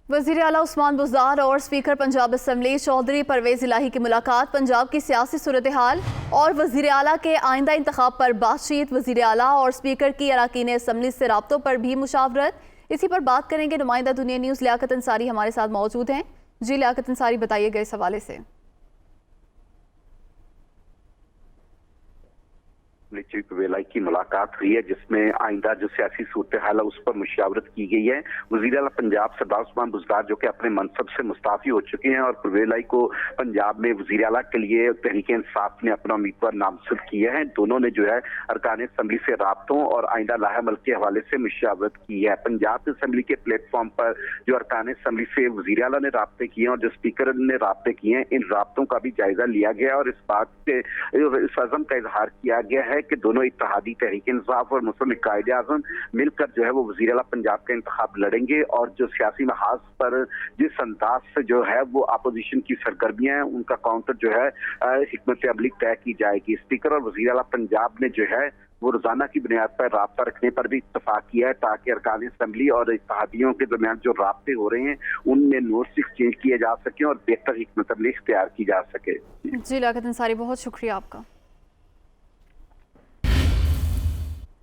वज़ीर आला उस्मान बुज़दार और स्पीकर पंजाब असम्बली चौधरी परवेज़ इलाही की मुलाकात, पंजाब की सियासी सूरत हाल और वज़ीर आला के आइंदा इंतखाब पर बातचीत। वज़ीर आला और स्पीकर की अरकान असम्बली से राब्तों पर भी मुशावरत। इसी पर बात करेंगे। नुमाइंदा दुनिया न्यूज़ लियाकत अंसारी हमारे साथ मौजूद हैं। जी लियाकत अंसारी, बताइएगा इस हवाले से। चीफ वेलाई की मुलाकात हुई है, जिसमें आइंदा जो सियासी सूरत हाल है उस पर मुशावरत की गई है। वज़ीर आला पंजाब सरदार उस्मान बुज़दार जो कि अपने मनसब से मुस्ताफ़ी हो चुके हैं और वेलाई को पंजाब में वज़ीर आला के लिए तहरीक इंसाफ ने अपना उम्मीदवार नामजद किया है। दोनों ने जो है अरकान असम्बली से राब्तों और आइंदा लाहेअमल के हवाले से मुशावरत की है। पंजाब असम्बली के प्लेटफॉर्म पर जो अरकान असम्बली से वज़ीर आला ने राब्ते किए हैं और जो स्पीकर ने राब्ते किए हैं, इन राब्तों का भी जायजा लिया गया और इस बात से इस अज़म का इजहार किया गया है कि दोनों इत्तेहादी तहरीक इंसाफ और मुस्लिम कायदे आज़म मिलकर जो है वो वज़ीर आला पंजाब का इंतखाब लड़ेंगे और जो सियासी महाज पर जिस अंदाज से जो है वो अपोजिशन की सरगर्मियां हैं उनका काउंटर जो है हिकमत अमली तय की जाएगी। स्पीकर और वज़ीर आला पंजाब ने जो है वो रोजाना की बुनियाद पर राब्ता रखने पर भी इत्तफाक किया है ताकि अरकान असम्बली और इत्तेहादियों के दरमियान जो राब्ते हो रहे हैं उनमें नोट्स एक्सचेंज किए जा सके और बेहतर हिकमत अमली इख्तियार की जा सके। जी लियाकत अंसारी, बहुत शुक्रिया आपका।